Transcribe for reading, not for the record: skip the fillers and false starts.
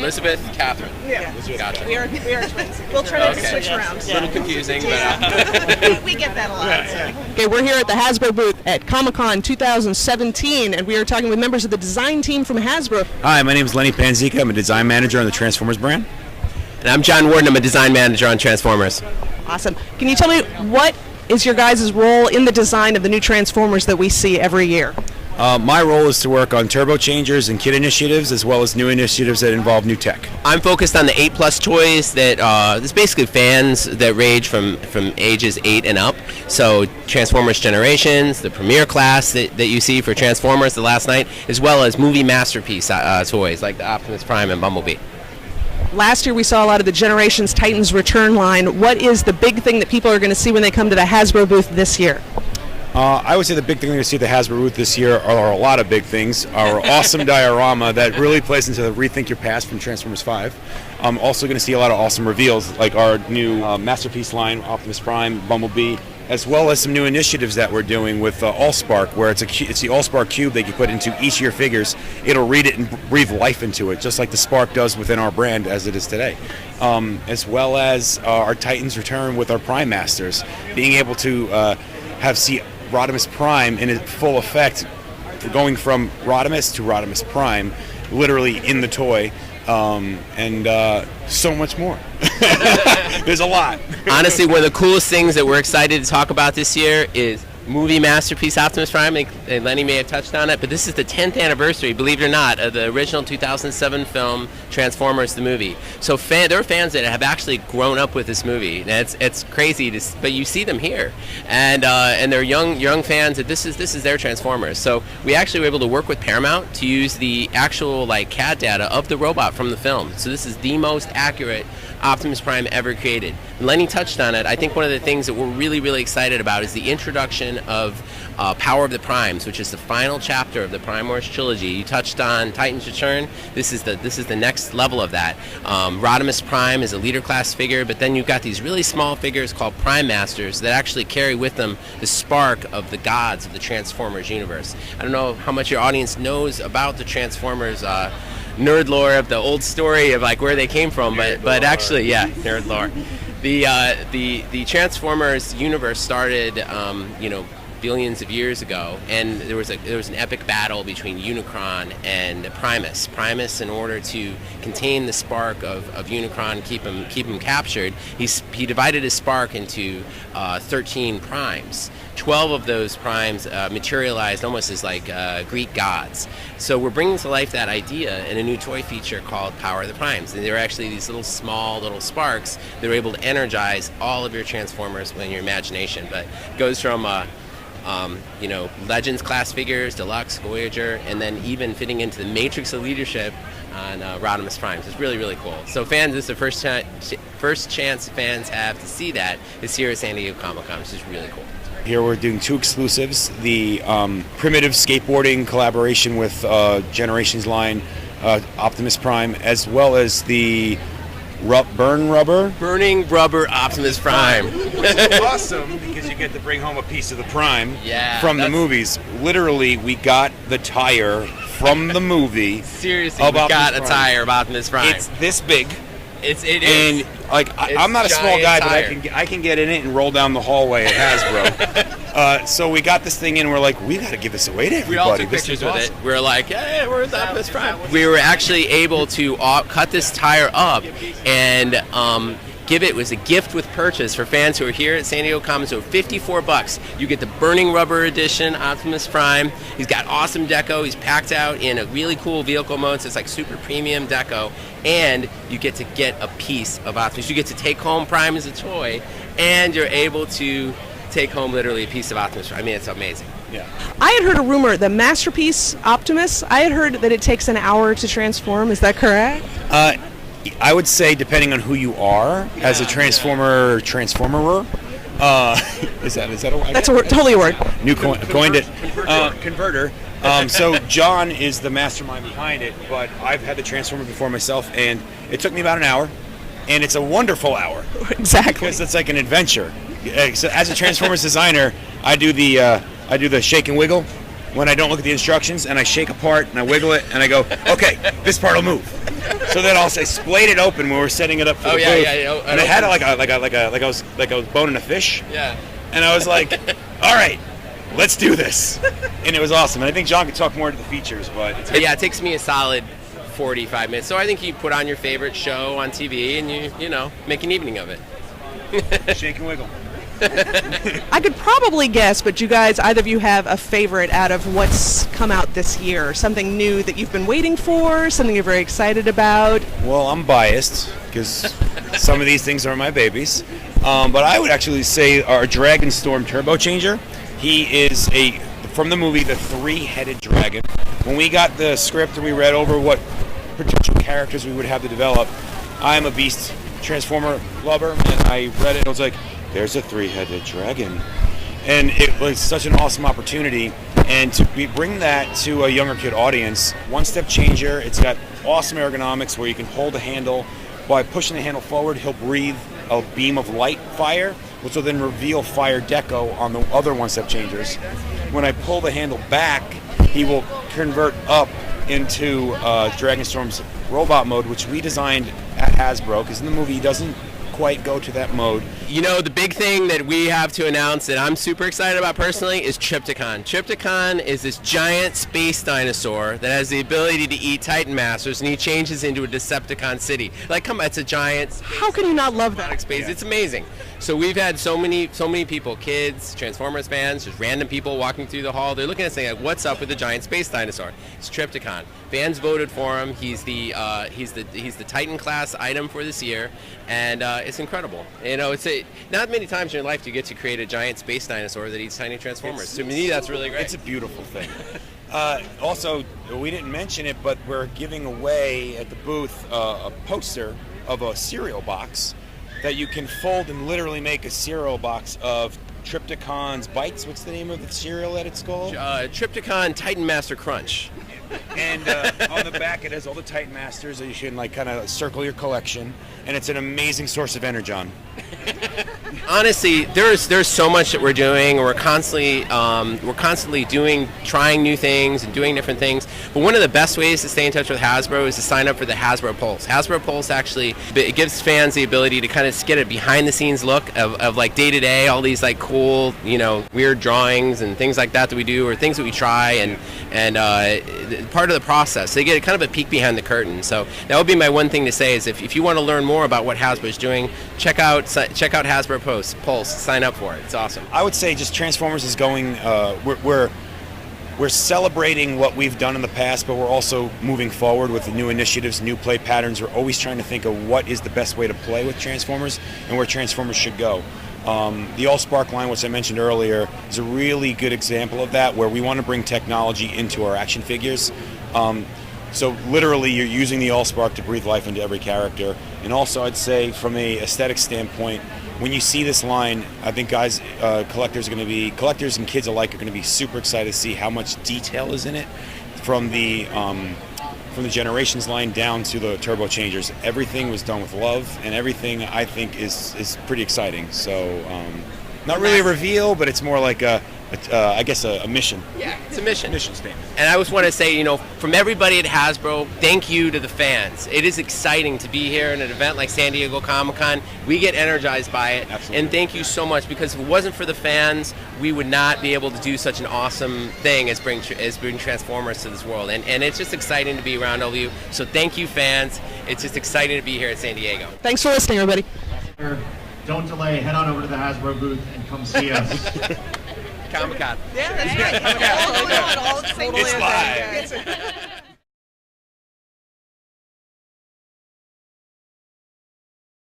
Elizabeth, Catherine. Yeah. Gotcha. We are twins. We'll try to switch around. A little confusing, but We get that a lot. So. Okay, we're here at the Hasbro booth at Comic-Con 2017, and we are talking with members of the design team from Hasbro. Hi, my name is Lenny Panzica. I'm a design manager on the Transformers brand. and I'm John Warden. I'm a design manager on Transformers. Awesome. Can you tell me what is your guys' role in the design of the new Transformers that we see every year? My role is to work on turbo changers and kit initiatives, as well as new initiatives that involve new tech. I'm focused on the 8+ toys that it's basically fans that range from ages 8 and up. So Transformers Generations, the premiere class that you see for Transformers the last night, as well as movie masterpiece toys like the Optimus Prime and Bumblebee. Last year we saw a lot of the Generations Titans Return line. What is the big thing that people are going to see when they come to the Hasbro booth this year? I would say the big thing we're going to see at the Hasbro booth this year are a lot of big things. Our awesome diorama that really plays into the Rethink Your Past from Transformers 5. I'm also going to see a lot of awesome reveals, like our new Masterpiece line, Optimus Prime, Bumblebee, as well as some new initiatives that we're doing with Allspark, where it's the Allspark cube that you put into each of your figures. It'll read it and breathe life into it, just like the Spark does within our brand as it is today. As well as our Titans return with our Prime Masters, being able to see Rodimus Prime in full effect, going from Rodimus to Rodimus Prime, literally in the toy, and so much more. There's a lot. Honestly, one of the coolest things that we're excited to talk about this year is movie masterpiece Optimus Prime, and Lenny may have touched on it, but this is the 10th anniversary, believe it or not, of the original 2007 film Transformers the movie. So there are fans that have actually grown up with this movie. And it's crazy, but you see them here, and they're young fans. That this is their Transformers. So we actually were able to work with Paramount to use the actual CAD data of the robot from the film. So this is the most accurate Optimus Prime ever created. And Lenny touched on it. I think one of the things that we're really, really excited about is the introduction of Power of the Primes, which is the final chapter of the Prime Wars trilogy. You touched on Titans Return. This is the next level of that. Rodimus Prime is a leader class figure, but then you've got these really small figures called Prime Masters that actually carry with them the spark of the gods of the Transformers universe. I don't know how much your audience knows about the Transformers nerd lore of the old story of where they came from, but actually, yeah, nerd lore. The Transformers universe started, billions of years ago, and there was an epic battle between Unicron and Primus. Primus, in order to contain the spark of Unicron, keep him captured, he divided his spark into 13 primes. 12 of those primes materialized almost as Greek gods. So we're bringing to life that idea in a new toy feature called Power of the Primes. And they're actually these small little sparks that are able to energize all of your Transformers in your imagination. But it goes from Legends class figures, Deluxe, Voyager, and then even fitting into the matrix of leadership on Rodimus Prime. It's really, really cool. So fans, this is the first chance fans have to see that is here at San Diego Comic-Con, which is really cool. Here we're doing 2 exclusives, the primitive skateboarding collaboration with Generations line, Optimus Prime, as well as the Burning Rubber Optimus Prime. Which is awesome because you get to bring home a piece of the Prime from the movies. Literally, we got the tire from the movie. Seriously, we got a tire of Optimus Prime. It's this big. It is. And I'm not a small guy, but I can get in it and roll down the hallway at Hasbro. So we got this thing in. We're like, we got to give this away to everybody. We all took pictures with it. We're like, hey, where's Optimus Prime? We were actually able to cut this tire up and give it was a gift with purchase for fans who are here at San Diego Comics. So $54. You get the Burning Rubber edition Optimus Prime. He's got awesome deco. He's packed out in a really cool vehicle mode. So it's super premium deco. And you get to get a piece of Optimus. You get to take home Prime as a toy, and you're able to take home literally a piece of Optimus Prime. I mean, it's amazing. Yeah. I had heard a rumor, the Masterpiece Optimus, I had heard that it takes an hour to transform. Is that correct? I would say, depending on who you are, as a transformerer, is that a word? That's totally a word. Coined it. Converter. So John is the mastermind behind it, but I've had the Transformer before myself, and it took me about an hour, and it's a wonderful hour. Exactly. Because it's like an adventure. So as a Transformers designer, I do the shake and wiggle when I don't look at the instructions and I shake a part and I wiggle it and I go, okay, this part will move. So then I splayed it open when we were setting it up for the booth. And I had it like I was boning a fish. Yeah. And I was like, all right, let's do this. And it was awesome. And I think John could talk more to the features, but yeah, it takes me a solid 45 minutes. So I think you put on your favorite show on TV and you know, make an evening of it. Shake and wiggle. I could probably guess, but you guys, either of you have a favorite out of what's come out this year? Something new that you've been waiting for? Something you're very excited about? Well, I'm biased because some of these things are my babies. But I would actually say our Dragon Storm Turbo Changer. He is from the movie, the three-headed dragon. When we got the script and we read over what potential characters we would have to develop, I'm a Beast Transformer lover, and I read it and I was like, there's a three-headed dragon. And it was such an awesome opportunity. And to bring that to a younger kid audience, one-step changer, it's got awesome ergonomics where you can hold a handle. By pushing the handle forward, he'll breathe a beam of light fire, which will then reveal fire deco on the other one-step changers. When I pull the handle back, he will convert up into Dragonstorm's robot mode, which we designed at Hasbro, because in the movie he doesn't quite go to that mode. You know, the big thing that we have to announce that I'm super excited about personally is Trypticon. Trypticon is this giant space dinosaur that has the ability to eat Titan Masters, and he changes into a Decepticon city. Like, come on, it's a giant space. How can you not love that? Space. Yeah. It's amazing. So we've had so many people, kids, Transformers fans, just random people walking through the hall. They're looking at us saying, like, "What's up with the giant space dinosaur?" It's Trypticon. Fans voted for him. He's the Titan class item for this year, and it's incredible. You know, not many times in your life do you get to create a giant space dinosaur that eats tiny Transformers. To me, that's really great. It's a beautiful thing. Also, we didn't mention it, but we're giving away at the booth a poster of a cereal box that you can fold and literally make a cereal box of Trypticon's Bites. What's the name of the cereal that it's called? Trypticon Titan Master Crunch. And on the back it has all the Titan Masters that you can like kind of circle your collection, and it's an amazing source of energon. Honestly, there's so much that we're doing. We're constantly trying new things and doing different things. But one of the best ways to stay in touch with Hasbro is to sign up for the Hasbro Pulse. Hasbro Pulse actually, it gives fans the ability to kind of get a behind-the-scenes look of like day-to-day, all these like cool, you know, weird drawings and things like that we do, or things that we try, and part of the process. They get kind of a peek behind the curtain. So that would be my one thing to say is if you want to learn more about what Hasbro is doing, check out Hasbro Pulse. Sign up for it. It's awesome. I would say just Transformers is going. We're celebrating what we've done in the past, but we're also moving forward with the new initiatives, new play patterns. We're always trying to think of what is the best way to play with Transformers and where Transformers should go. The All-Spark line, which I mentioned earlier, is a really good example of that, where we want to bring technology into our action figures. So literally you're using the All-Spark to breathe life into every character. And also I'd say from a aesthetic standpoint, when you see this line, I think collectors and kids alike are going to be super excited to see how much detail is in it, from the Generations line down to the turbo changers. Everything was done with love, and everything I think is pretty exciting. So not really a reveal, but it's more like I guess a mission. Yeah, it's a mission. Mission statement. And I just want to say, you know, from everybody at Hasbro, thank you to the fans. It is exciting to be here in an event like San Diego Comic-Con. We get energized by it. Absolutely. And thank you so much, because if it wasn't for the fans, we would not be able to do such an awesome thing as bring Transformers to this world. And it's just exciting to be around all of you. So thank you, fans. It's just exciting to be here at San Diego. Thanks for listening, everybody. Don't delay. Head on over to the Hasbro booth and come see us. Comic-Con. Yeah, that's right. All at the same It's time. live.